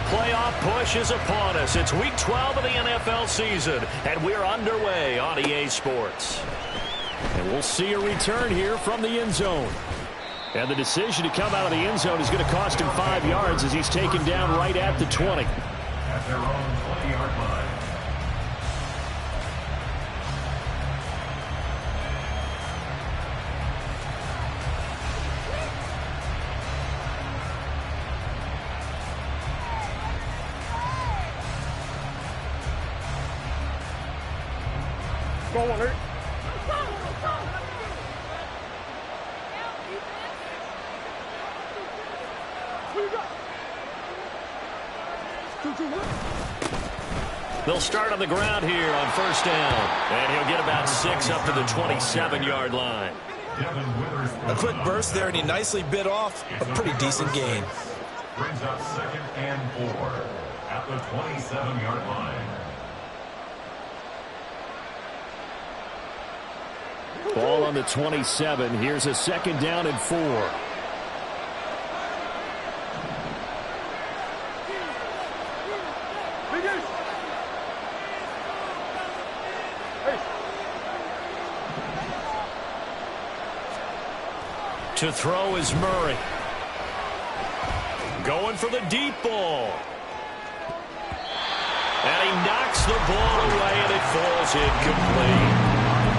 playoff push is upon us. It's Week 12 of the NFL season, and we're underway on EA Sports. And we'll see a return here from the end zone. And the decision to come out of the end zone is going to cost him 5 yards as he's taken down right at the 20. At their own 20-yard line. Go on, Hurt. They'll start on the ground here on first down. And he'll get about 6 up to the 27-yard line. A quick burst there, and he nicely bit off a pretty decent gain. Brings up 2nd and 4 at the 27-yard line. Ball on the 27. Here's a 2nd down and 4. To throw is Murray. Going for the deep ball. And he knocks the ball away, and it falls incomplete.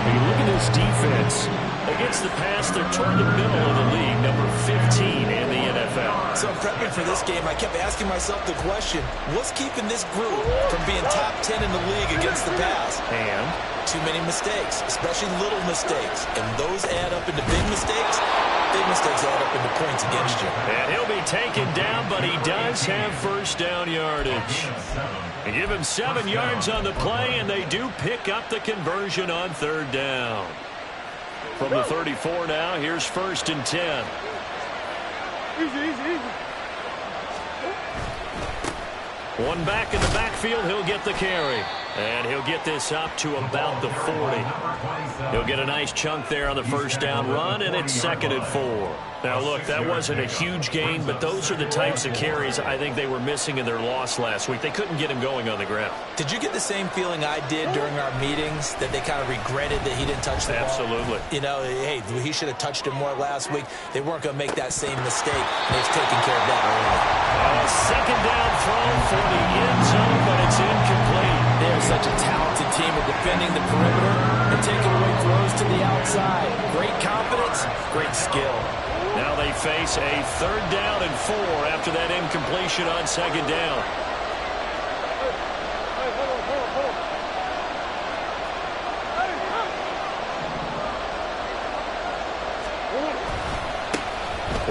When you look at this defense, against the pass, they're toward the middle of the league, number 15 in the NFL. So prepping for this game, I kept asking myself the question, what's keeping this group from being top 10 in the league against the pass? And too many mistakes, especially little mistakes. And those add up into big mistakes. Big mistakes add up into points against you. And he'll be taken down, but he does have first down yardage. They give him 7 yards on the play, and they do pick up the conversion on 3rd down. From the 34 now, here's 1st and 10. Easy. One back in the backfield, he'll get the carry. And he'll get this up to about the 40. He'll get a nice chunk there on the first down run, and it's 2nd and 4. Now, look, that wasn't a huge gain, but those are the types of carries I think they were missing in their loss last week. They couldn't get him going on the ground. Did you get the same feeling I did during our meetings, that they kind of regretted that he didn't touch the ball? Absolutely. You know, hey, he should have touched it more last week. They weren't going to make that same mistake, and they've taken care of that early. A 2nd down throw for the end zone, but it's incomplete. They're such a talented team at defending the perimeter and taking away throws to the outside. Great confidence, great skill. Now they face a 3rd down and 4 after that incompletion on 2nd down.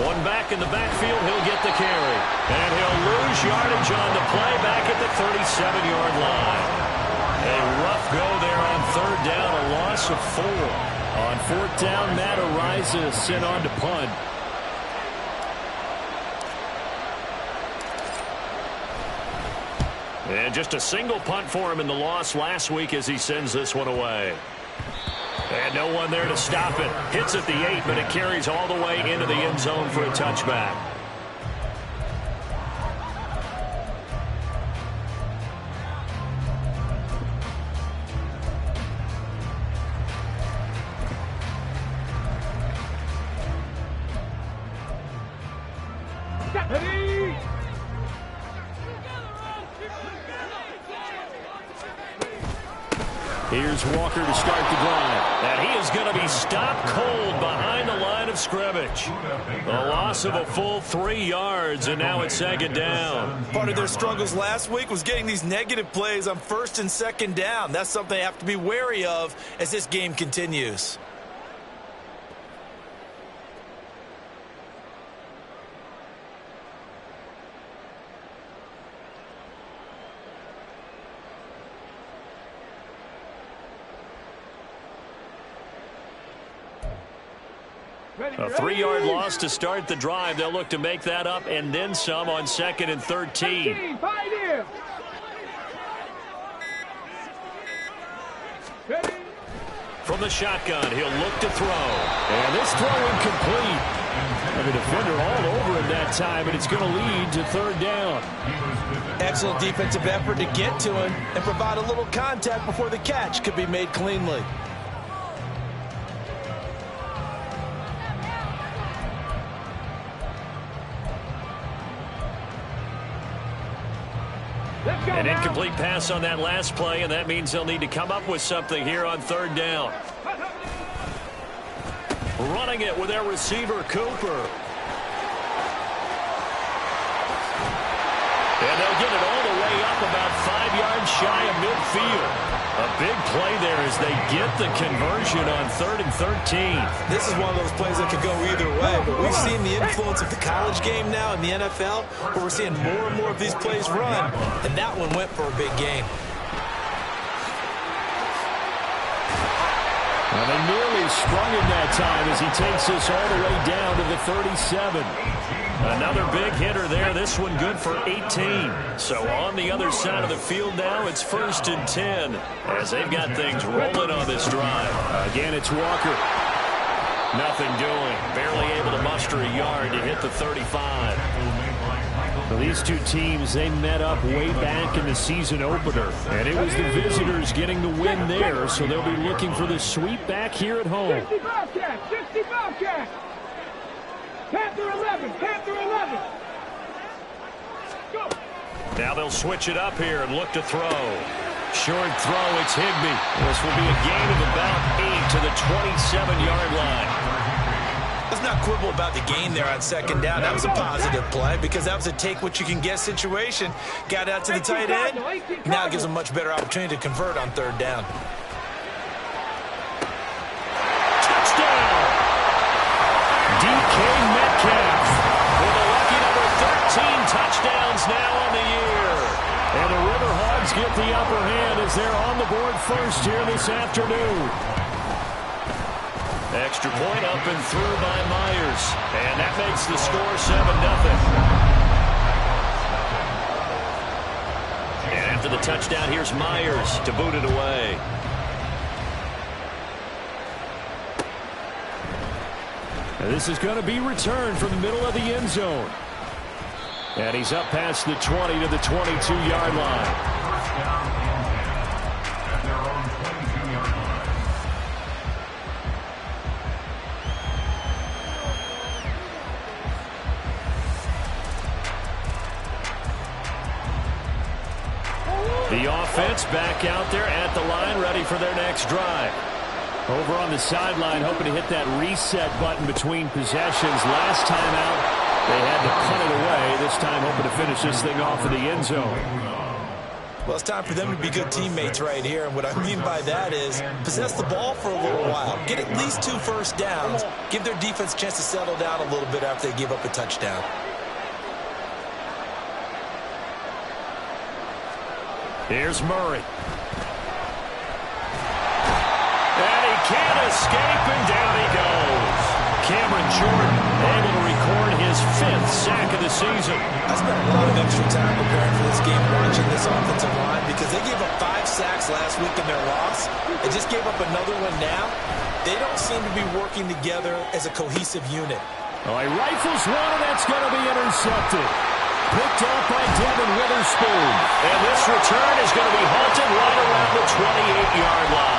One back in the backfield, he'll get the carry. And he'll lose yardage on the play back at the 37-yard line. A rough go there on 3rd down, a loss of 4. On 4th down, Matt Ariza sent on to punt. And just a single punt for him in the loss last week as he sends this one away. And no one there to stop it. Hits at the 8, but it carries all the way into the end zone for a touchback. Here's Walker to start the drive. And he is going to be stopped cold behind the line of scrimmage. A loss of a full 3 yards, and now it's 2nd down. Part of their struggles last week was getting these negative plays on 1st and 2nd down. That's something they have to be wary of as this game continues. A 3-yard loss to start the drive. They'll look to make that up and then some on 2nd and 13. From the shotgun, he'll look to throw. And this throw incomplete. And the defender all over him that time, and it's going to lead to third down. Excellent defensive effort to get to him and provide a little contact before the catch could be made cleanly. An incomplete pass on that last play, and that means they'll need to come up with something here on third down. Running it with their receiver, Cooper. And they'll get it all the way up about 5 yards shy of midfield. A big play there as they get the conversion on 3rd and 13. This is one of those plays that could go either way, but we've seen the influence of the college game now in the NFL, where we're seeing more and more of these plays run, and that one went for a big gain. Well, they nearly sprung him that time as he takes this all the way down to the 37. Another big hitter there. This one good for 18. So on the other side of the field now, it's 1st and 10 as they've got things rolling on this drive. Again, it's Walker. Nothing doing. Barely able to muster a yard to hit the 35. Well, these two teams, they met up way back in the season opener, and it was the visitors getting the win there, so they'll be looking for the sweep back here at home. 60 Bobcats, 60 Bobcats. Panther 11, Panther 11. Go. Now they'll switch it up here and look to throw. Short throw, it's Higbee. This will be a gain of about 8 to the 27-yard line. Let's not quibble about the gain there on 2nd down. That was a positive play because that was a take-what-you-can-get situation. Got out to the tight end. Now it gives them a much better opportunity to convert on 3rd down. Touchdown! DK Metcalf with a lucky number 13 touchdowns now on the year. And the Riverhawks get the upper hand as they're on the board first here this afternoon. Extra point up and through by Myers. And that makes the score 7-0. And after the touchdown, here's Myers to boot it away. And this is going to be returned from the middle of the end zone. And he's up past the 20 to the 22-yard line. First down and 10 at their own 22-yard line. The offense back out there at the line, ready for their next drive. Over on the sideline, hoping to hit that reset button between possessions. Last time out, they had to punt it away. This time, hoping to finish this thing off in the end zone. Well, it's time for them to be good teammates right here. And what I mean by that is possess the ball for a little while. Get at least 2 first downs. Give their defense a chance to settle down a little bit after they give up a touchdown. Here's Murray. And he can't escape, and down he goes. Cameron Jordan able to record his 5th sack of the season. I spent a lot of extra time preparing for this game watching this offensive line because they gave up 5 sacks last week in their loss. They just gave up another one now. They don't seem to be working together as a cohesive unit. Oh, he rifles one, and that's going to be intercepted. Picked up by Devin Witherspoon. And this return is going to be halted right around the 28-yard line.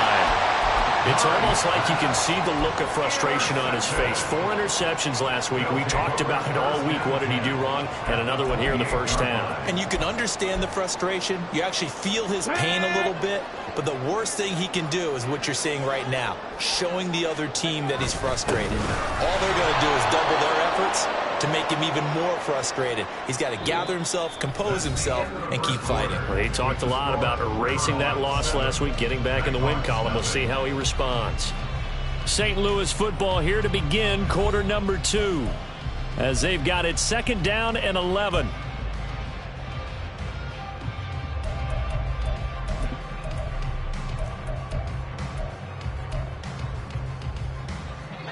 It's almost like you can see the look of frustration on his face. 4 interceptions last week. We talked about it all week. What did he do wrong? And another one here in the first half. And you can understand the frustration. You actually feel his pain a little bit. But the worst thing he can do is what you're seeing right now, showing the other team that he's frustrated. All they're going to do is double their efforts to make him even more frustrated. He's got to gather himself, compose himself, and keep fighting. Well, he talked a lot about erasing that loss last week, getting back in the win column. We'll see how he responds. St. Louis football here to begin quarter number 2 as they've got it 2nd down and 11.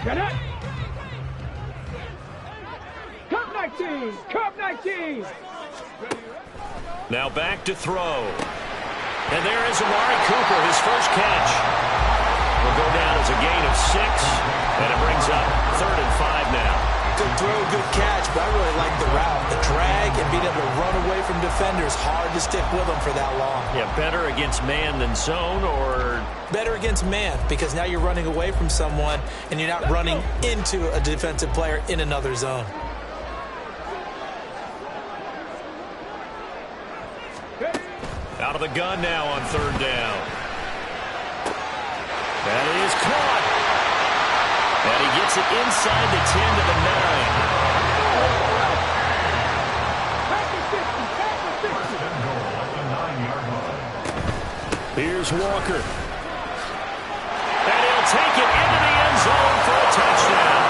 Get it. Cup 19, Cup 19. Now back to throw. And there is Amari Cooper, his first catch. Will go down as a gain of 6, and it brings up 3rd and 5 now. Good throw, good catch, but I really like the route. The drag and being able to run away from defenders, hard to stick with them for that long. Yeah, better against man than zone, or? Better against man, because now you're running away from someone and you're not running into a defensive player in another zone. Out of the gun now on third down. That is caught. And he gets it inside the 10 to the 9. Here's Walker. And he'll take it into the end zone for a touchdown.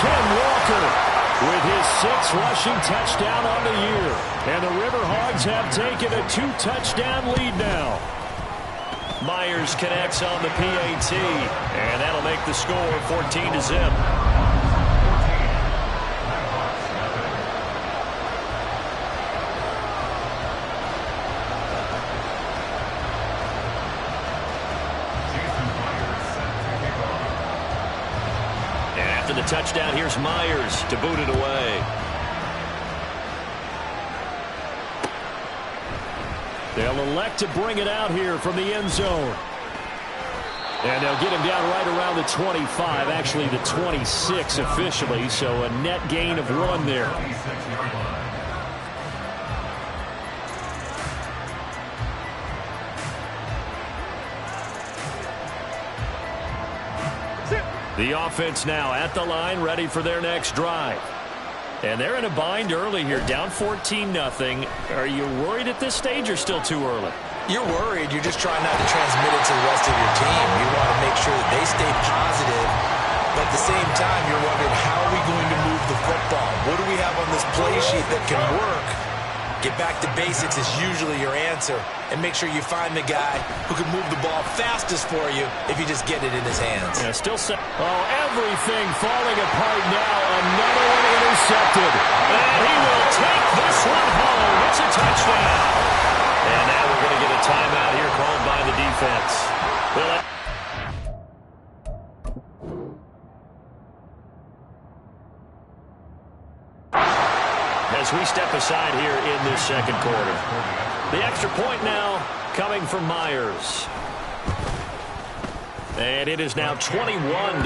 Ken Walker with his 6th rushing touchdown on the year. And the Riverhogs have taken a 2-touchdown lead now. Myers connects on the PAT, and that'll make the score 14-0. And after the touchdown, here's Myers to boot it away. They'll elect to bring it out here from the end zone. And they'll get him down right around the 25, actually the 26 officially, so a net gain of 1 there. The offense now at the line, ready for their next drive. And they're in a bind early here, down 14-0. Are you worried at this stage or still too early? You're worried. You're just trying not to transmit it to the rest of your team. You want to make sure that they stay positive. But at the same time, you're wondering, how are we going to move the football? What do we have on this play sheet that can work? Get back to basics is usually your answer. And make sure you find the guy who can move the ball fastest for you if you just get it in his hands. Yeah, still set. Oh, everything falling apart now. Another one intercepted. And he will take this one home. It's a touchdown. And now we're going to get a timeout here called by the defense. Well, as we step aside here in this second quarter. The extra point now coming from Myers. And it is now 21-0.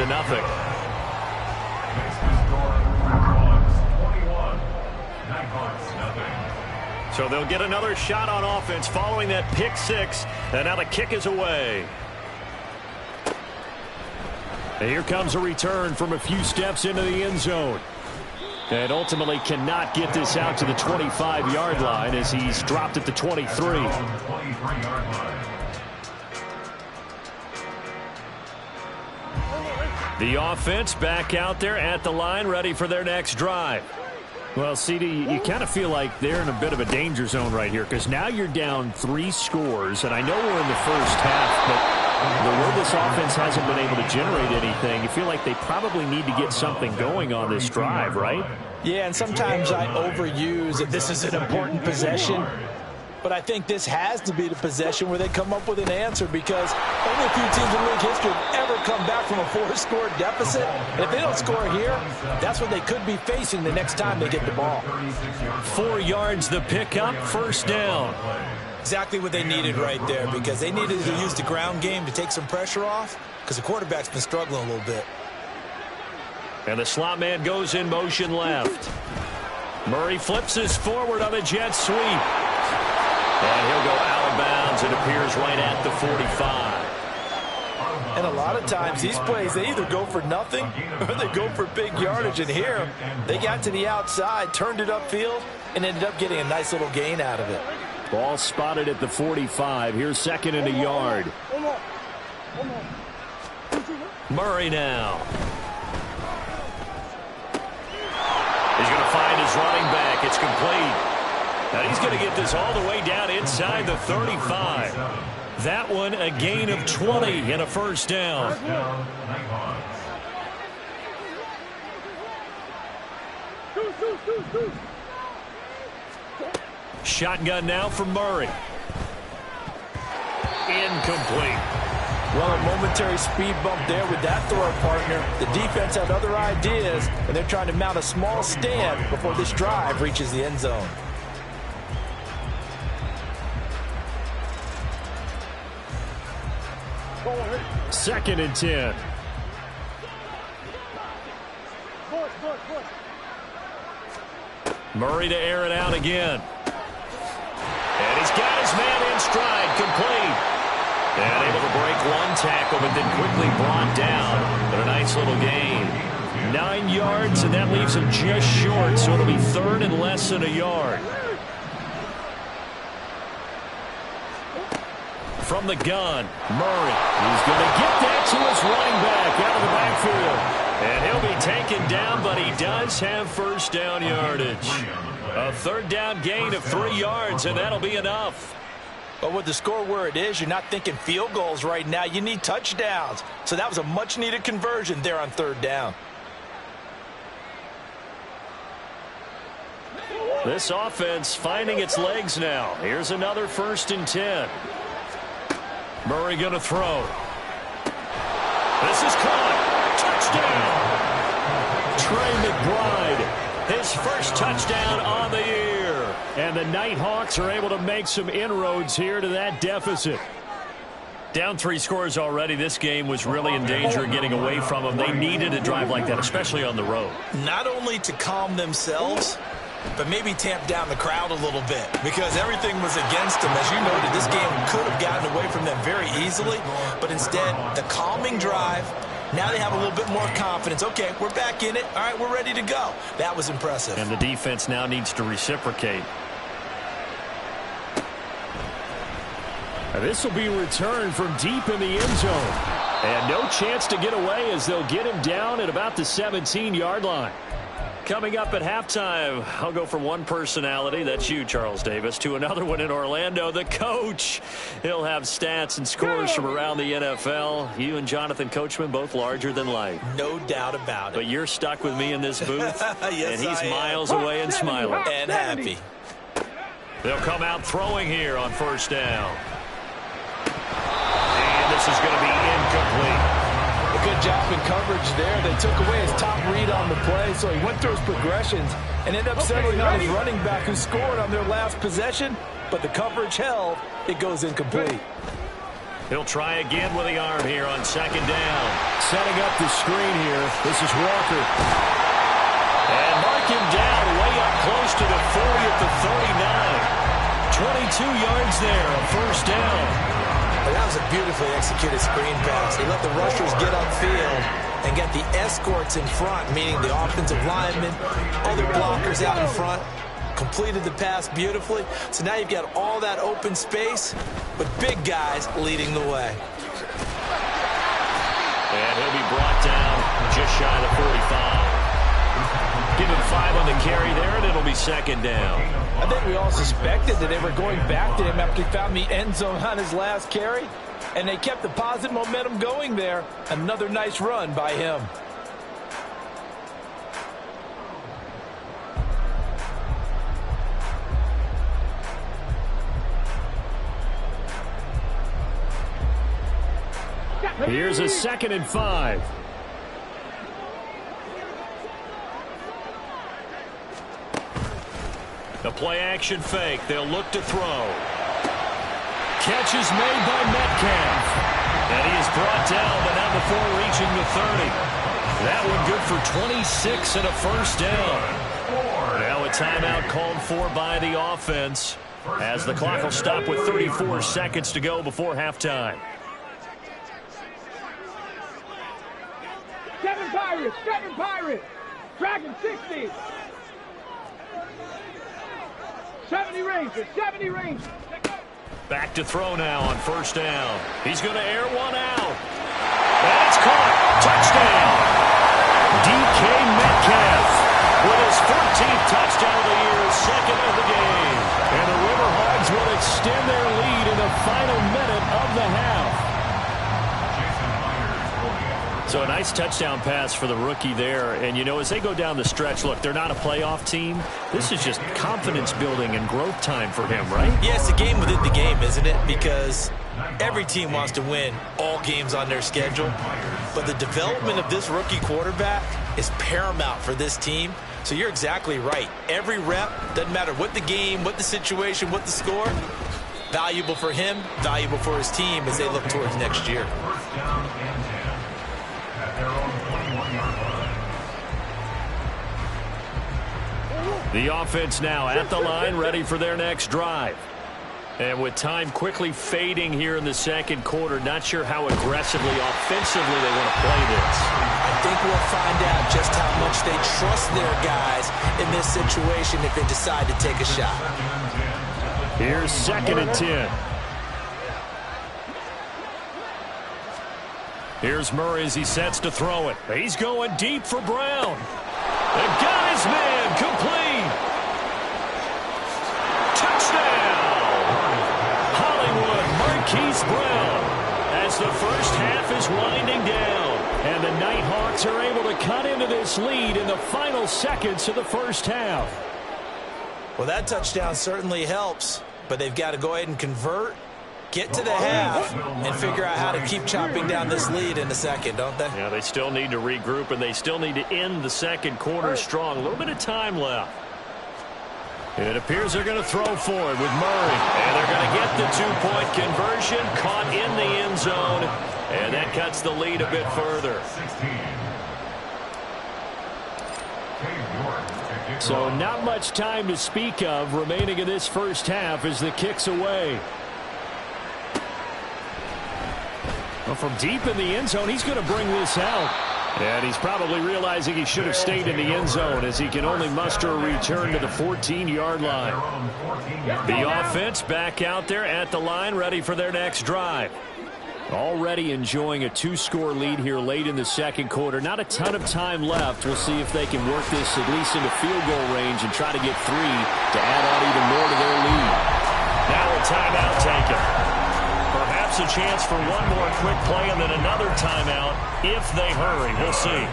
So they'll get another shot on offense following that pick 6. And now the kick is away. And here comes a return from a few steps into the end zone. And ultimately cannot get this out to the 25-yard line as he's dropped at the 23. The offense back out there at the line, ready for their next drive. Well, CD, you kind of feel like they're in a bit of a danger zone right here, because now you're down 3 scores, and I know we're in the first half, but the way this offense hasn't been able to generate anything, you feel like they probably need to get something going on this drive, right? Yeah, and sometimes I overuse that this is an important possession. But I think this has to be the possession where they come up with an answer, because only a few teams in league history have ever come back from a 4-score deficit. And if they don't score here, that's what they could be facing the next time they get the ball. 4 yards the pickup, first down. Exactly what they needed right there, because they needed to use the ground game to take some pressure off, because the quarterback's been struggling a little bit. And the slot man goes in motion left. Murray flips this forward on a jet sweep. And he'll go out of bounds. It appears right at the 45. And a lot of times these plays, they either go for nothing or they go for big yardage. And here, they got to the outside, turned it upfield, and ended up getting a nice little gain out of it. Ball spotted at the 45. Here's second and a yard. Murray now. He's going to find his running back. It's complete. Now he's going to get this all the way down inside the 35. That one a gain of 20 and a first down. Shotgun now for Murray. Incomplete. Well, a momentary speed bump there with that throw partner. The defense had other ideas, and they're trying to mount a small stand before this drive reaches the end zone. Second and 10. Murray to air it out again. And he's got his man in stride, complete. And able to break one tackle, but then quickly brought down. But a nice little gain. 9 yards, and that leaves him just short, so it'll be third and less than a yard. From the gun, Murray. He's going to get that to his running back out of the backfield. And he'll be taken down, but he does have first down yardage. A third down gain of 3 yards, and that'll be enough. But with the score where it is, you're not thinking field goals right now. You need touchdowns. So that was a much-needed conversion there on third down. This offense finding its legs now. Here's another first and 10. Murray going to throw. This is caught. Touchdown. Trey McBride, his first touchdown on the year. And the Nighthawks are able to make some inroads here to that deficit. Down 3 scores already. This game was really in danger of getting away from them. They needed a drive like that, especially on the road. Not only to calm themselves, but maybe tamp down the crowd a little bit, because everything was against them. As you noted, this game could have gotten away from them very easily, but instead, the calming drive, now they have a little bit more confidence. Okay, we're back in it. All right, we're ready to go. That was impressive. And the defense now needs to reciprocate. And this will be returned from deep in the end zone. And no chance to get away as they'll get him down at about the 17-yard line. Coming up at halftime, I'll go from one personality, that's you, Charles Davis, to another one in Orlando, the coach. He'll have stats and scores from around the NFL. You and Jonathan Coachman, both larger than life. No doubt about it. But you're stuck with me in this booth, yes, and he's miles away and smiling. And happy. They'll come out throwing here on first down. And this is going to be incomplete. A good job in coverage there. They took away his top read on the play, so he went through his progressions and ended up settling on his running back who scored on their last possession, but the coverage held. It goes incomplete. He'll try again with the arm here on second down. Setting up the screen here. This is Walker. And mark him down way up close to the 40 at the 39. 22 yards there, a first down. And that was a beautifully executed screen pass. He let the rushers get upfield and get the escorts in front, meaning the offensive linemen, other blockers out in front. Completed the pass beautifully. So now you've got all that open space, but big guys leading the way. And he'll be brought down just shy of the 45. Give him 5 on the carry there, and it'll be second down. I think we all suspected that they were going back to him after he found the end zone on his last carry, and they kept the positive momentum going there. Another nice run by him. Here's a 2nd and 5. The play-action fake. They'll look to throw. Catch is made by Metcalf. And he is brought down, but not before reaching the 30. That one good for 26 and a first down. Now a timeout called for by the offense, as the clock will stop with 34 seconds to go before halftime. 7 Pirates, 7 Pirates. Dragon 60. 70 Rangers, 70 Rangers. Back to throw now on first down. He's going to air one out. And it's caught. Touchdown. DK Metcalf with his 14th touchdown of the year, second of the game. And the Riverhogs will extend their lead in the final minute of the half. So a nice touchdown pass for the rookie there. And, you know, as they go down the stretch, look, they're not a playoff team. This is just confidence building and growth time for him, right? Yeah, it's a game within the game, isn't it? Because Every team wants to win all games on their schedule, but the development of this rookie quarterback is paramount for this team. So you're exactly right. Every rep, doesn't matter what the game, what the situation, what the score, valuable for him, valuable for his team as they look towards next year. First down and 10 at their own 21-yard line. The offense now at the line, ready for their next drive. And with time quickly fading here in the second quarter, not sure how aggressively, offensively they want to play this. I think we'll find out just how much they trust their guys in this situation if they decide to take a shot. Here's 2nd and 10. Here's Murray as he sets to throw it. He's going deep for Brown. And got his man complete. Touchdown! Hollywood Marquise Brown as the first half is winding down. And the Nighthawks are able to cut into this lead in the final seconds of the first half. Well, that touchdown certainly helps, but they've got to go ahead and convert, get to the half, and figure out how to keep chopping down this lead in the second, don't they? Yeah, they still need to regroup, and they still need to end the second quarter strong. A little bit of time left. It appears they're going to throw for it with Murray. And they're going to get the two-point conversion, caught in the end zone, and that cuts the lead a bit further. 16. So not much time to speak of remaining in this first half as the kick's away. Well, from deep in the end zone, he's going to bring this out. And he's probably realizing he should have stayed in the end zone as he can only muster a return to the 14-yard line. The offense back out there at the line, ready for their next drive. Already enjoying a 2-score lead here late in the second quarter. Not a ton of time left. We'll see if they can work this at least into field goal range and try to get 3 to add on even more to their lead. Now a timeout taken. Perhaps a chance for one more quick play and then another timeout if they hurry. We'll see.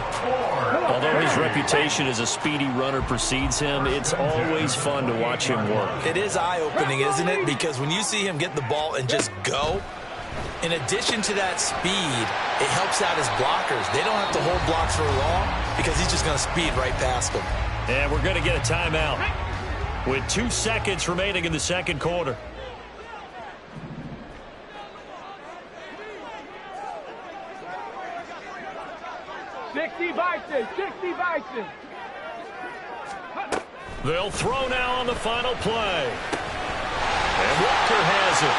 Although his reputation as a speedy runner precedes him, it's always fun to watch him work. It is eye-opening, isn't it? Because when you see him get the ball and just go, in addition to that speed, it helps out his blockers. They don't have to hold blocks for long because he's just going to speed right past them. And we're going to get a timeout with 2 seconds remaining in the second quarter. 60 Bison, 60 Bison. They'll throw now on the final play. And Walker has it.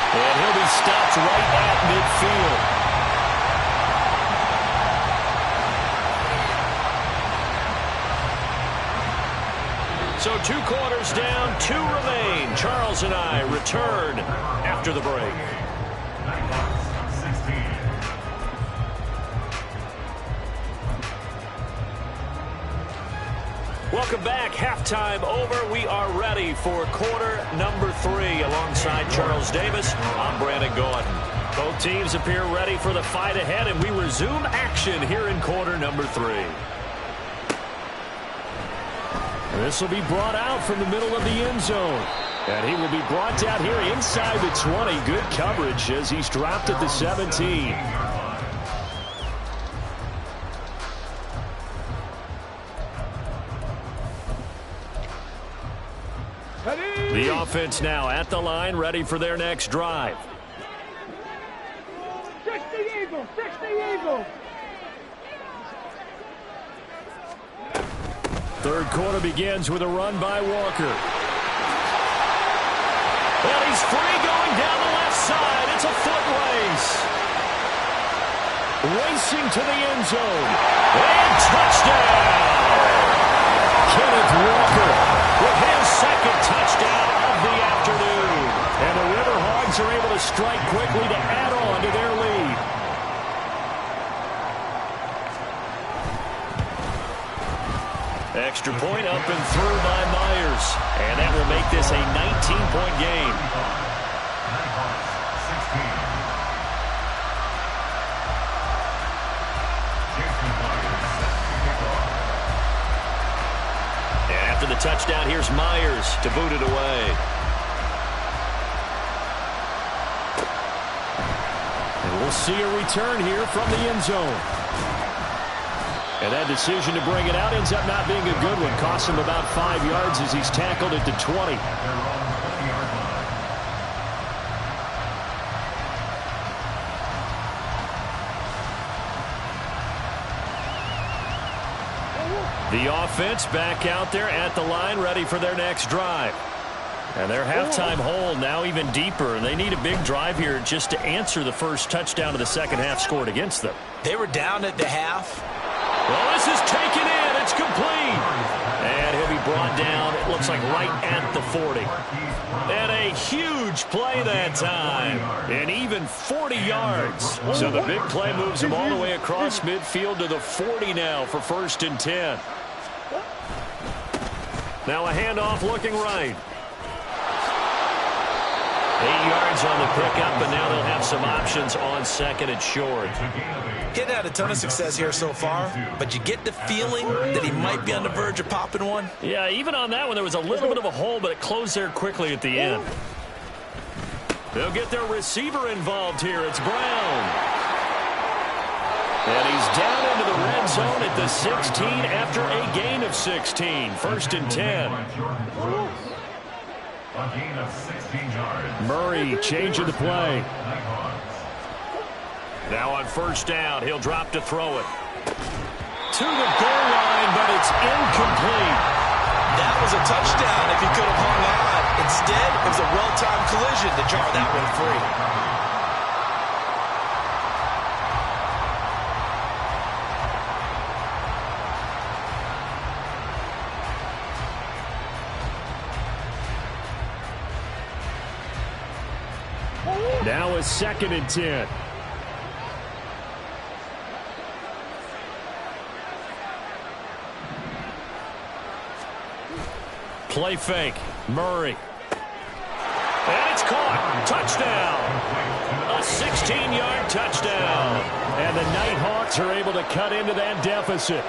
And he'll be stopped right at midfield. So 2 quarters down, 2 remain. Charles and I return after the break. Welcome back. Halftime over. We are ready for quarter number 3. Alongside Charles Davis, I'm Brandon Gordon. Both teams appear ready for the fight ahead, and we resume action here in quarter number 3. This will be brought out from the middle of the end zone. And he will be brought down here inside the 20. Good coverage as he's dropped at the 17. The offense now at the line, ready for their next drive. 60 Eagles, 60 Eagles. Third quarter begins with a run by Walker. And he's free going down the left side. It's a foot race. Racing to the end zone. And touchdown! Kenneth Walker with his second touchdown of the afternoon. And the Riverhogs are able to strike quickly to add on to their lead. Extra point up and through by Myers. And that will make this a 19-point game. And after the touchdown, here's Myers to boot it away. We'll see a return here from the end zone. And that decision to bring it out ends up not being a good one. Costs him about 5 yards as he's tackled at the 20. The offense back out there at the line, ready for their next drive. And their halftime hold now even deeper, and they need a big drive here just to answer the first touchdown of the second half scored against them. They were down at the half. Well, this is taken in. It's complete. And he'll be brought down, it looks like right at the 40. And a huge play that time. And even 40 yards. So the big play moves him all the way across midfield to the 40 now for 1st and 10. Now a handoff looking right. 8 yards on the pickup, and now they'll have some options on 2nd and short. He hadn't had a ton of success here so far, but you get the feeling that he might be on the verge of popping one. Yeah, even on that one, there was a little bit of a hole, but it closed there quickly at the end. They'll get their receiver involved here. It's Brown. And he's down into the red zone at the 16 after a gain of 16. 1st and 10. A gain of 16 yards. Murray changing the play. Now on 1st down, he'll drop to throw it. To the goal line, but it's incomplete. That was a touchdown if he could have hung on. Instead, it was a well-timed collision to jar that one free. Now a 2nd and 10. Play fake. Murray. And it's caught. Touchdown. A 16-yard touchdown. And the Nighthawks are able to cut into that deficit.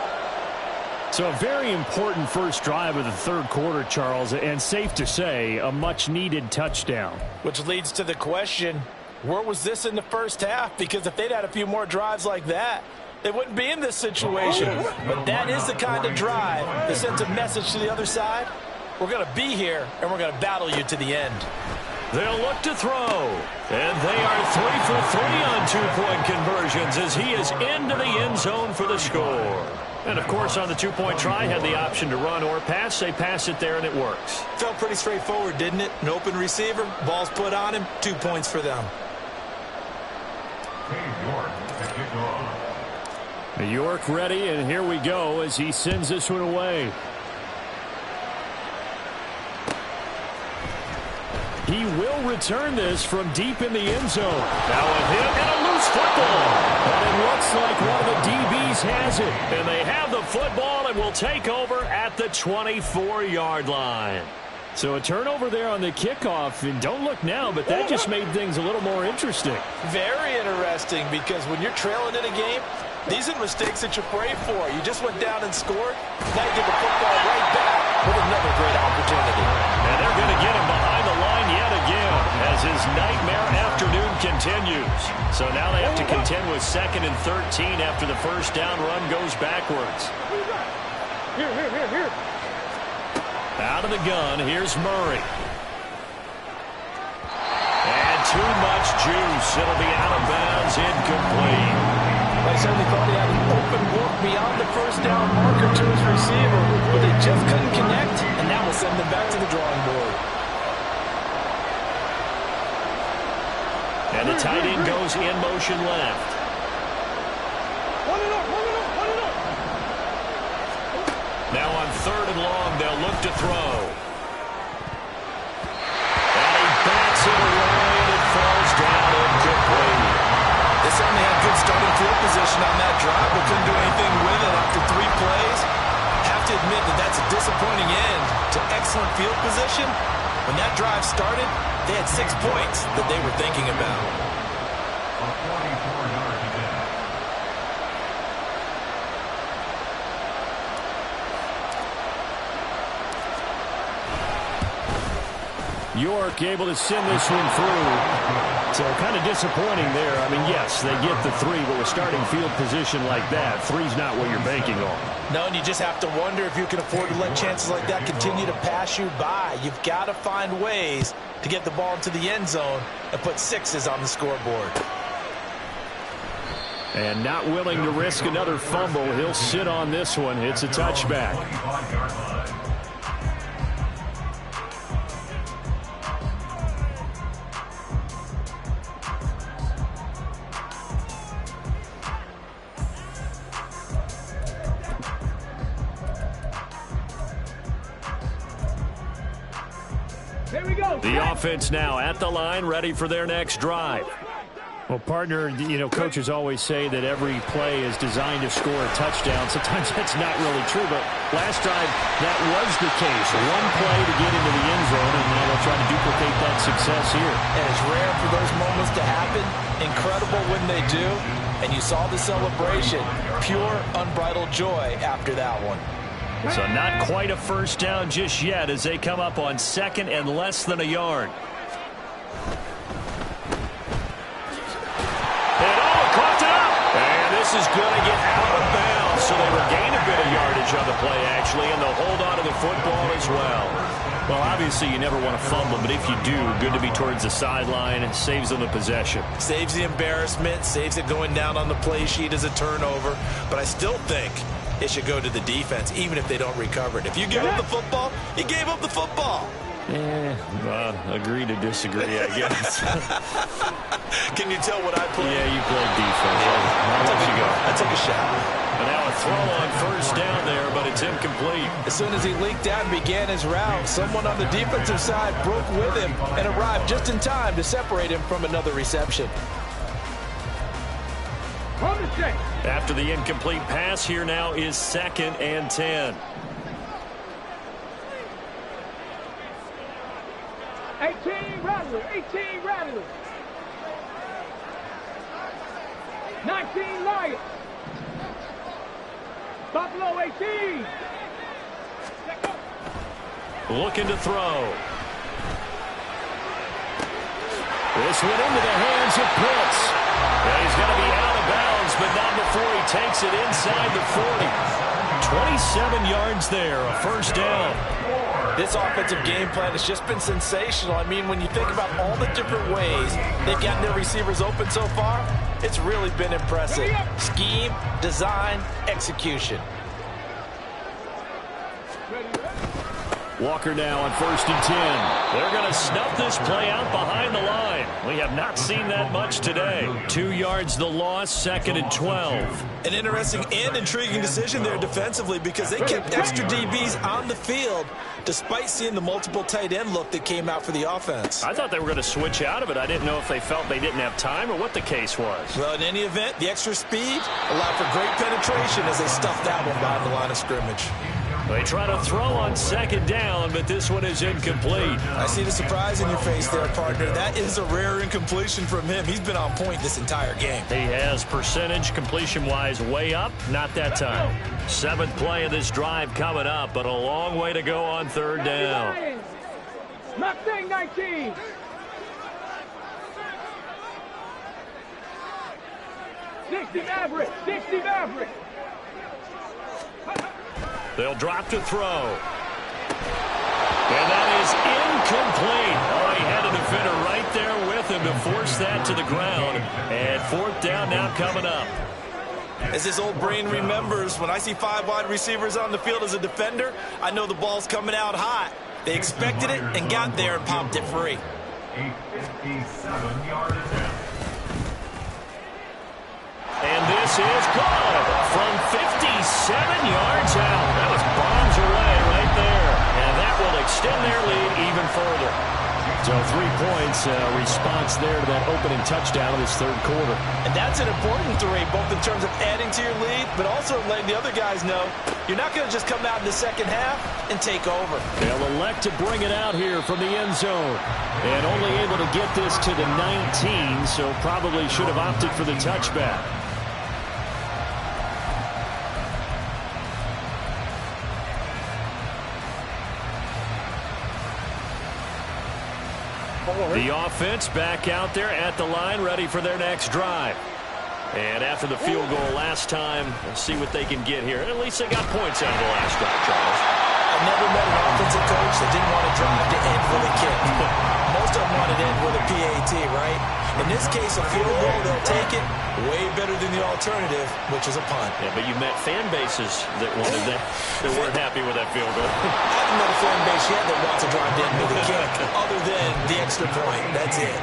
So a very important first drive of the 3rd quarter, Charles, and safe to say, a much-needed touchdown. Which leads to the question, where was this in the first half? Because if they'd had a few more drives like that, they wouldn't be in this situation. But that is the kind of drive that sends a message to the other side. We're going to be here, and we're going to battle you to the end. They'll look to throw. And they are 3 for 3 on 2-point conversions as he is into the end zone for the score. And, of course, on the 2-point try, had the option to run or pass. They pass it there, and it works. Felt pretty straightforward, didn't it? An open receiver, ball's put on him, 2 points for them. York ready, and here we go as he sends this one away. He will return this from deep in the end zone. Now a hit and a loose football. And it looks like one of the DBs has it. And they have the football and will take over at the 24-yard line. So a turnover there on the kickoff. And don't look now, but that just made things a little more interesting. Very interesting, because when you're trailing in a game, these are mistakes that you pray for. You just went down and scored. Now you get the football right back with another great opportunity. And they're going to get him behind the line yet again as his nightmare afternoon continues. So now they have to contend with 2nd and 13 after the first down run goes backwards. Here. Out of the gun, here's Murray. And too much juice. It'll be out of bounds, incomplete. They certainly thought he had an open look beyond the first down marker to his receiver, but they just couldn't connect, and that will send them back to the drawing board. And the tight end goes in motion left. Run it up. Now on 3rd and long, they'll look to throw. And he bats it away, and it falls down incomplete. They certainly had good starting field position on that drive, but couldn't do anything with it after 3 plays. Have to admit that that's a disappointing end to excellent field position. When that drive started, they had 6 points that they were thinking about. A 44-yard hit. York able to send this one through. So kind of disappointing there. I mean, yes, they get the 3, but with starting field position like that, 3's not what you're banking on. No, and you just have to wonder if you can afford to let chances like that continue to pass you by. You've got to find ways to get the ball into the end zone and put 6s on the scoreboard. And not willing to risk another fumble. He'll sit on this one. It's a touchback. Here we go. The offense now at the line, ready for their next drive. Well, partner, you know, coaches always say that every play is designed to score a touchdown. Sometimes that's not really true, but last drive, that was the case. One play to get into the end zone, and now they'll try to duplicate that success here. And it's rare for those moments to happen. Incredible when they do. And you saw the celebration. Pure, unbridled joy after that one. So not quite a first down just yet as they come up on 2nd and less than a yard. This is going to get out of bounds, so they regain a bit of yardage on the play, actually, and they'll hold on to the football as well. Well, obviously, you never want to fumble, but if you do, good to be towards the sideline and saves them the possession. Saves the embarrassment, saves it going down on the play sheet as a turnover, but I still think it should go to the defense, even if they don't recover it. If you give up the football, you gave up the football. Agree to disagree, I guess. Can you tell what I played? Yeah, you played defense. I took a shot. And now a throw on first down there, but it's incomplete. As soon as he leaked out and began his route, someone on the defensive side broke with him and arrived just in time to separate him from another reception. After the incomplete pass, here now is 2nd and 10. 18 Rattlers, 18 Rattlers. 19 Lions. Buffalo 18. Looking to throw. This went into the hands of Pitts. And he's going to be out of bounds, but not before he takes it inside the 40. 27 yards there, a first down. This offensive game plan has just been sensational. I mean, when you think about all the different ways they've gotten their receivers open so far, it's really been impressive. Scheme, design, execution. Walker now on 1st and 10. They're going to snuff this play out behind the line. We have not seen that much today. 2 yards the loss, 2nd and 12. An interesting and intriguing decision there defensively because they kept extra DBs on the field despite seeing the multiple tight end look that came out for the offense. I thought they were going to switch out of it. I didn't know if they felt they didn't have time or what the case was. Well, in any event, the extra speed allowed for great penetration as they stuffed that one behind the line of scrimmage. They try to throw on 2nd down, but this one is incomplete. I see the surprise in your face there, partner. That is a rare incompletion from him. He's been on point this entire game. He has percentage completion-wise way up, not that time. 7th play of this drive coming up, but a long way to go on 3rd down. Mustang 19. Dixie Maverick. Dixie Maverick. They'll drop to throw. And that is incomplete. Oh, he had a defender right there with him to force that to the ground. And 4th down now coming up. As his old brain remembers, when I see 5 wide receivers on the field as a defender, I know the ball's coming out hot. They expected it and got there and popped it free. A 57-yard attempt. And this is good from 57 yards out. That was bombs away right there. And that will extend their lead even further. So 3 points, response there to that opening touchdown of this 3rd quarter. And that's an important 3, both in terms of adding to your lead, but also letting the other guys know you're not going to just come out in the second half and take over. They'll elect to bring it out here from the end zone. And only able to get this to the 19, so probably should have opted for the touchback. The offense back out there at the line, ready for their next drive. And after the field goal last time, let's see what they can get here. At least they got points out of the last drive, Charles. I never met an offensive coach that didn't want to drive to end with a kick. Most of them want to end with a PAT, right? In this case, a field goal, they'll take it. Way better than the alternative, which is a punt. Yeah, but you met fan bases that wanted that weren't happy with that field goal. I haven't met a fan base yet that wants to drive to end with a kick, other than the extra point. That's it.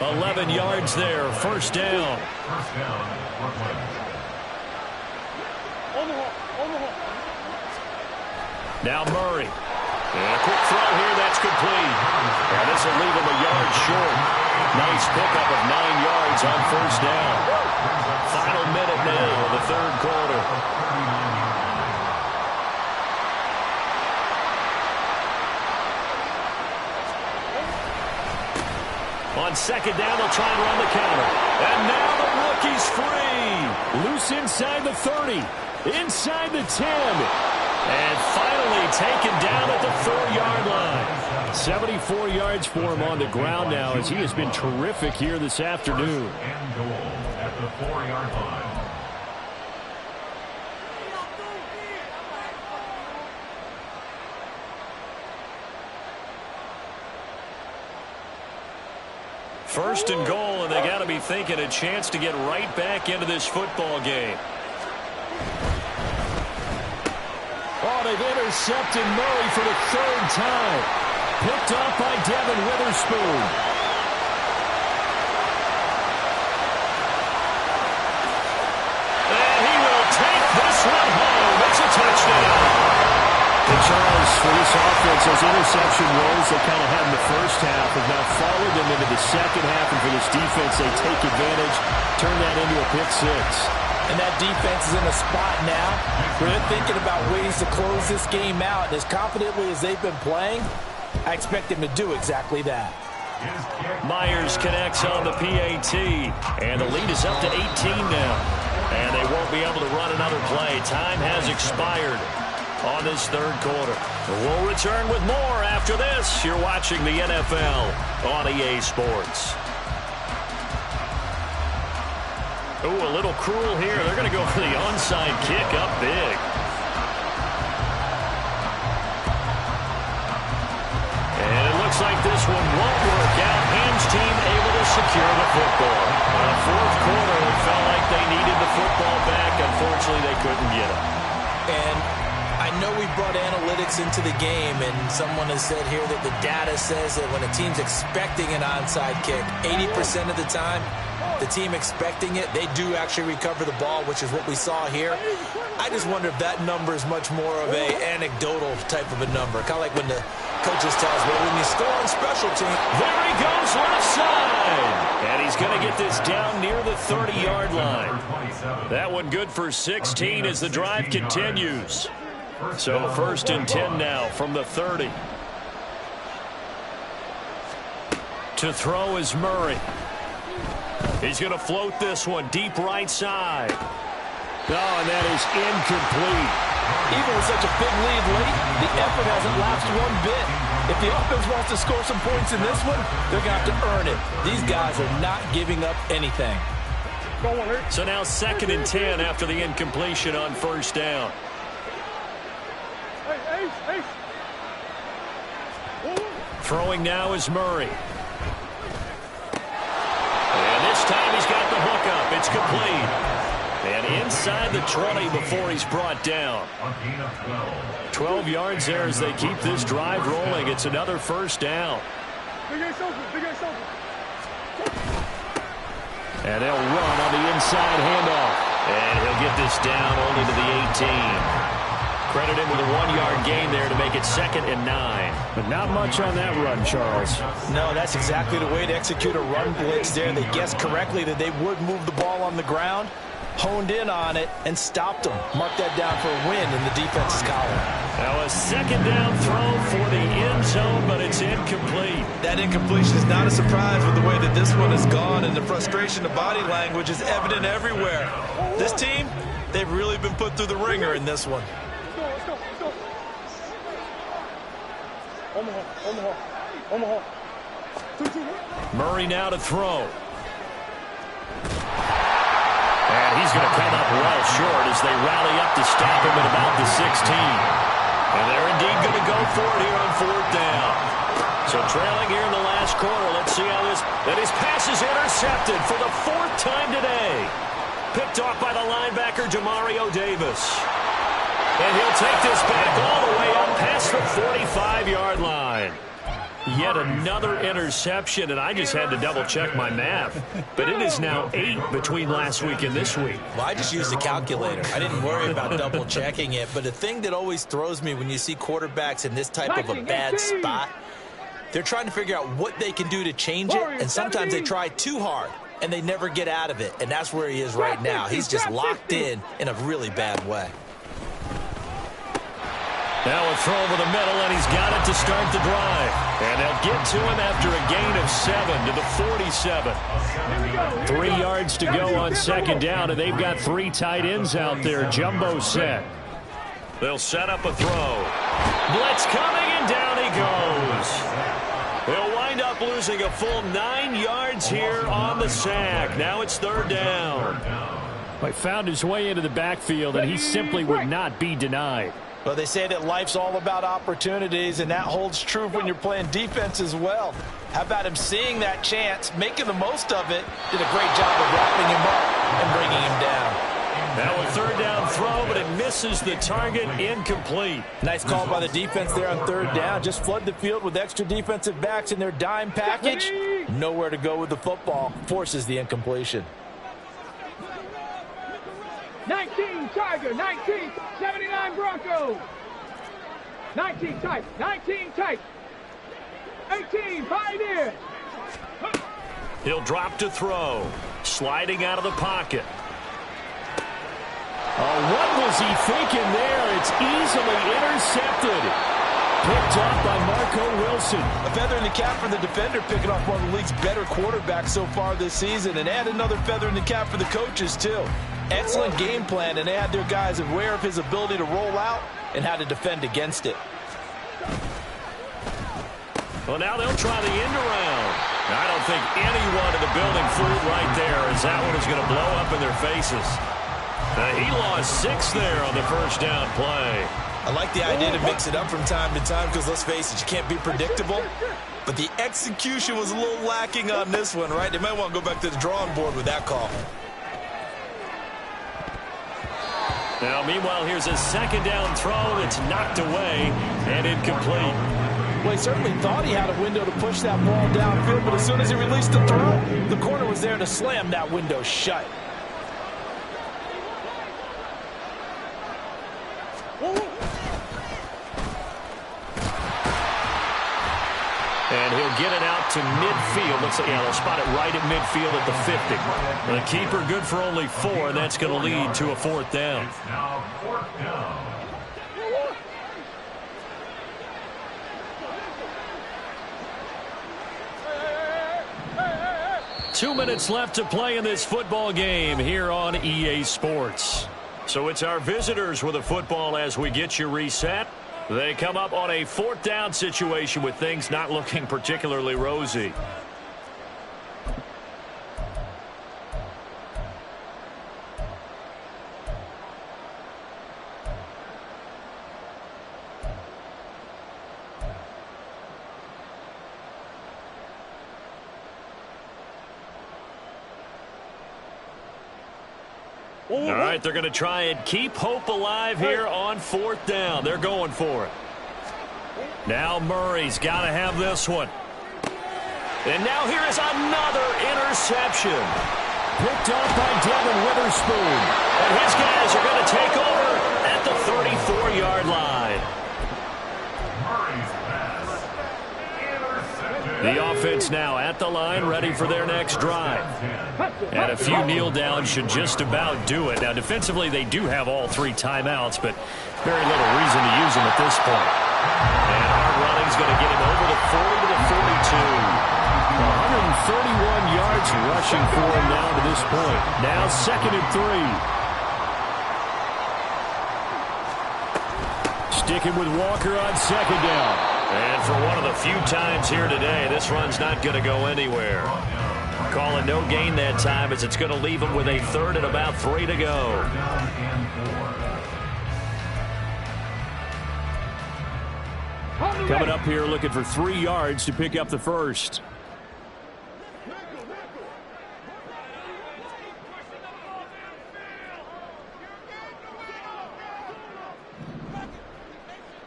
11 yards there, first down. First down, Brooklyn. Now Murray. And a quick throw here, that's complete. And this will leave him a yard short. Nice pickup of 9 yards on first down. Final minute now of the third quarter. On second down, they'll try and run the counter. And now the rookie's free. Loose inside the 30. Inside the 10. And finally taken down at the 4-yard line. 74 yards for him on the ground now as he has been terrific here this afternoon. And goal at the 4-yard line. First and goal, and they got to be thinking a chance to get right back into this football game. Oh, they've intercepted Murray for the third time. Picked off by Devin Witherspoon. And he will take this one home. It's a touchdown. And Charles, for this offense, those interception woes they kind of had in the first half have now followed them into the second half. And for this defense, they take advantage, turn that into a pick six. And that defense is in a spot now where they're thinking about ways to close this game out. And as confidently as they've been playing, I expect them to do exactly that. Myers connects on the PAT, and the lead is up to 18 now. And they won't be able to run another play. Time has expired on this third quarter. We'll return with more after this. You're watching the NFL on EA Sports. Ooh, a little cruel here. They're going to go for the onside kick up big. And it looks like this one won't work out. Hams team able to secure the football. In the fourth quarter, it felt like they needed the football back. Unfortunately, they couldn't get it. And I know we brought analytics into the game, and someone has said here that the data says that when a team's expecting an onside kick, 80% of the time, the team expecting it, they do actually recover the ball, which is what we saw here. I just wonder if that number is much more of a anecdotal type of a number. Kind of like when the coaches tell us, well, when you score on special team. There he goes, left side. And he's going to get this down near the 30-yard line. That one good for 16 as the drive continues. So first and 10 now from the 30. To throw is Murray. He's going to float this one deep right side. Oh, and that is incomplete. Even with such a big lead late, the effort hasn't lapsed one bit. If the offense wants to score some points in this one, they're going to have to earn it. These guys are not giving up anything. So now second and 10 after the incompletion on first down. Throwing now is Murray. And this time he's got the hook up. It's complete. And inside the 20 before he's brought down. 12 yards there as they keep this drive rolling. It's another first down. And they'll run on the inside handoff. And he'll get this down only to the 18. Credit him with a 1-yard gain there to make it 2nd and 9. But not much on that run, Charles. No, that's exactly the way to execute a run blitz there. They guessed correctly that they would move the ball on the ground, honed in on it, and stopped them. Mark that down for a win in the defense's column. Now a second down throw for the end zone, but it's incomplete. That incompletion is not a surprise with the way that this one has gone, and the frustration of body language is evident everywhere. This team, they've really been put through the ringer in this one. Murray now to throw. And he's going to come up well short as they rally up to stop him at about the 16. And they're indeed going to go for it here on 4th down. So trailing here in the last quarter. Let's see how this... And his pass is intercepted for the 4th time today. Picked off by the linebacker, Demario Davis. And he'll take this back all the way up past the 45-yard line. Yet another interception, and I just had to double-check my math. But it is now 8 between last week and this week. Well, I just used a calculator. I didn't worry about double-checking it. But the thing that always throws me when you see quarterbacks in this type of a bad spot, they're trying to figure out what they can do to change it, and sometimes they try too hard, and they never get out of it. And that's where he is right now. He's just locked in a really bad way. Now a throw over the middle, and he's got it to start the drive. And they'll get to him after a gain of 7 to the 47. 3 yards to go on 2nd down, and they've got 3 tight ends out there. Jumbo set. They'll set up a throw. Blitz coming, and down he goes. They'll wind up losing a full 9 yards here on the sack. Now it's 3rd down. He found his way into the backfield, and he simply would not be denied. Well, they say that life's all about opportunities, and that holds true when you're playing defense as well. How about him seeing that chance, making the most of it, did a great job of wrapping him up and bringing him down. Now a 3rd down throw, but it misses the target, incomplete. Nice call by the defense there on 3rd down. Just flood the field with extra defensive backs in their dime package. Nowhere to go with the football. Forces the incompletion. 19 Tiger, 19, 79 Broncos. 19 tight, 19 tight. 18 Pioneer. He'll drop to throw. Sliding out of the pocket. Oh, what was he thinking there? It's easily intercepted. Picked off by Marco Wilson. A feather in the cap for the defender, picking off one of the league's better quarterbacks so far this season. And add another feather in the cap for the coaches, too. Excellent game plan, and they had their guys aware of his ability to roll out and how to defend against it. Well, now they'll try the end around. I don't think anyone in the building fooled right there, as that one is going to blow up in their faces. He lost 6 there on the 1st down play. I like the idea to mix it up from time to time because, let's face it, you can't be predictable. But the execution was a little lacking on this one, right? They might want to go back to the drawing board with that call. Now, meanwhile, here's a 2nd down throw that's knocked away and incomplete. Well, he certainly thought he had a window to push that ball downfield, but as soon as he released the throw, the corner was there to slam that window shut. And he'll get it out to midfield. Looks like, yeah, they'll spot it right at midfield at the 50. The keeper good for only 4, and that's going to lead to a 4th down. It's now 4th down. Two minutes left to play in this football game here on EA Sports. So it's our visitors with a football as we get you reset. They come up on a 4th down situation with things not looking particularly rosy. All right, they're going to try and keep hope alive here on 4th down. They're going for it. Now Murray's got to have this one. And now here is another interception. Picked off by Devin Witherspoon. And his guys are going to take over at the 34-yard line. Murray's pass. Intercepted. The offense now at the line, ready for their next drive. And a few kneel downs should just about do it. Now, defensively, they do have all 3 timeouts, but very little reason to use them at this point. And hard running's going to get him over the 40 to the 42. 131 yards rushing for him now to this point. Now 2nd and 3. Sticking with Walker on 2nd down. And for one of the few times here today, this run's not going to go anywhere. Call it no gain that time as it's going to leave him with a third and about 3 to go. Coming up here looking for 3 yards to pick up the first.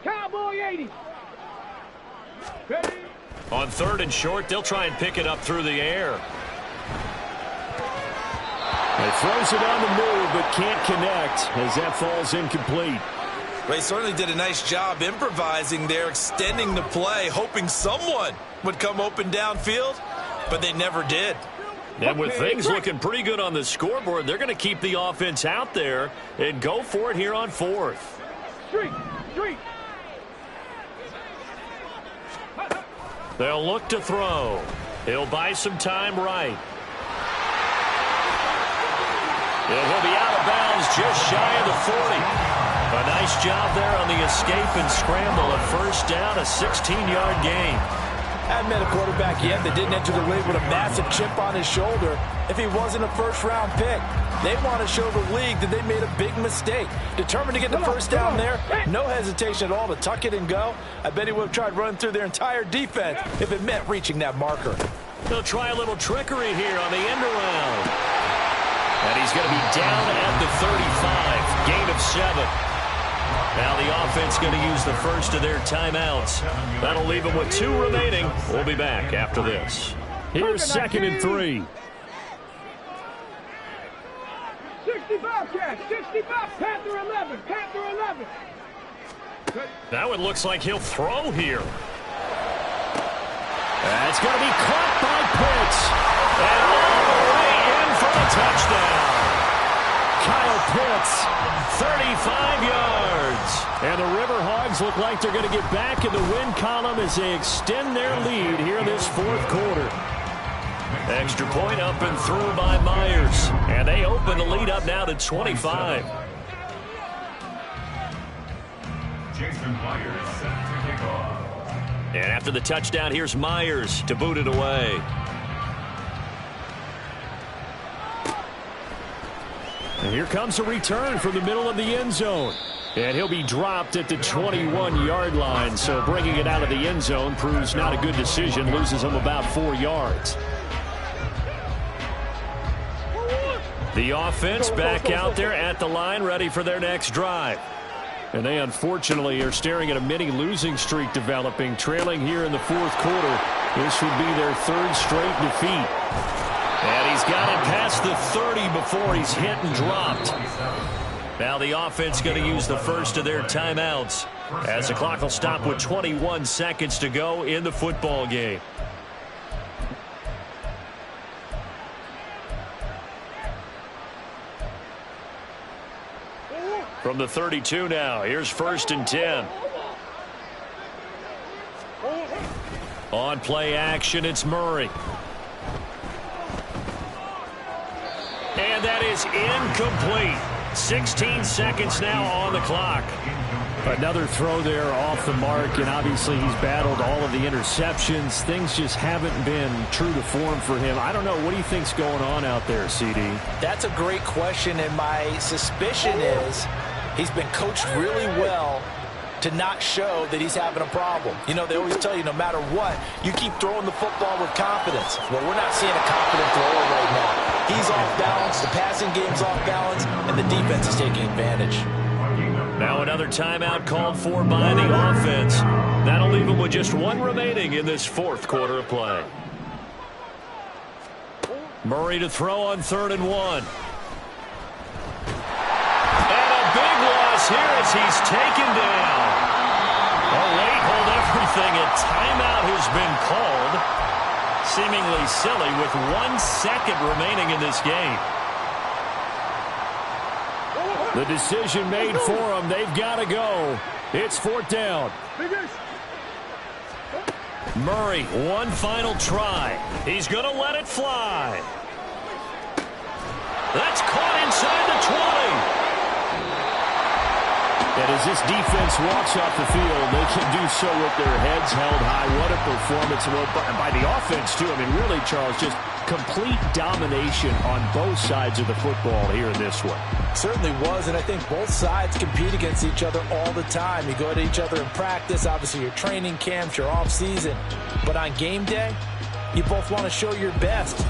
Cowboy 80. Ready? On 3rd and short, they'll try and pick it up through the air. He throws it on the move, but can't connect as that falls incomplete. Well, he certainly did a nice job improvising there, extending the play, hoping someone would come open downfield, but they never did. And with things looking pretty good on the scoreboard, they're going to keep the offense out there and go for it here on 4th. Street. They'll look to throw. He'll buy some time right. And he'll be out of bounds just shy of the 40. A nice job there on the escape and scramble. A first down, a 16-yard gain. I haven't met a quarterback yet that didn't enter the league with a massive chip on his shoulder if he wasn't a first-round pick. They want to show the league that they made a big mistake. Determined to get the first down there, no hesitation at all to tuck it and go. I bet he would have tried running through their entire defense if it meant reaching that marker. They'll try a little trickery here on the end around. And he's going to be down at the 35. Gain of 7. Now the offense going to use the first of their timeouts. That'll leave them with 2 remaining. We'll be back after this. Here's 2nd and 3. 65 catch. 65. Panther 11. Panther 11. Now it looks like he'll throw here. That's going to be caught by Pitts. And all the way in for the touchdown. Kyle Pitts, 35 yards. And the Riverhogs look like they're going to get back in the win column as they extend their lead here in this 4th quarter. Extra point up and through by Myers. And they open the lead up now to 25. Jason Myers set to kick off. And after the touchdown, here's Myers to boot it away. And here comes a return from the middle of the end zone. And he'll be dropped at the 21-yard line. So bringing it out of the end zone proves not a good decision. Loses him about 4 yards. The offense back out there at the line, ready for their next drive. And they unfortunately are staring at a mini losing streak developing, trailing here in the 4th quarter. This would be their 3rd straight defeat. And he's got it past the 30 before he's hit and dropped. Now the offense going to use the first of their timeouts as the clock will stop with 21 seconds to go in the football game. From the 32 now, here's 1st and 10. On play action, it's Murray. And that is incomplete. 16 seconds now on the clock. Another throw there off the mark, and obviously he's battled all of the interceptions. Things just haven't been true to form for him. I don't know. What do you think's going on out there, CD? That's a great question, and my suspicion is he's been coached really well to not show that he's having a problem. You know, they always tell you no matter what, you keep throwing the football with confidence. Well, we're not seeing a confident thrower right now. He's off balance, the passing game's off balance, and the defense is taking advantage. Now another timeout called for by the offense. That'll leave them with just 1 remaining in this 4th quarter of play. Murray to throw on 3rd and 1. And a big loss here as he's taken down. A late hold everything. A timeout has been called. Seemingly silly with 1 second remaining in this game. The decision made for them. They've got to go. It's 4th down. Murray, 1 final try. He's going to let it fly. That's caught inside the 20. And as this defense walks off the field, they can do so with their heads held high. What a performance by the offense, too. I mean, really, Charles, just complete domination on both sides of the football here in this one. Certainly was, and I think both sides compete against each other all the time. You go to each other in practice, obviously your training camps, your off season. But on game day, you both want to show your best.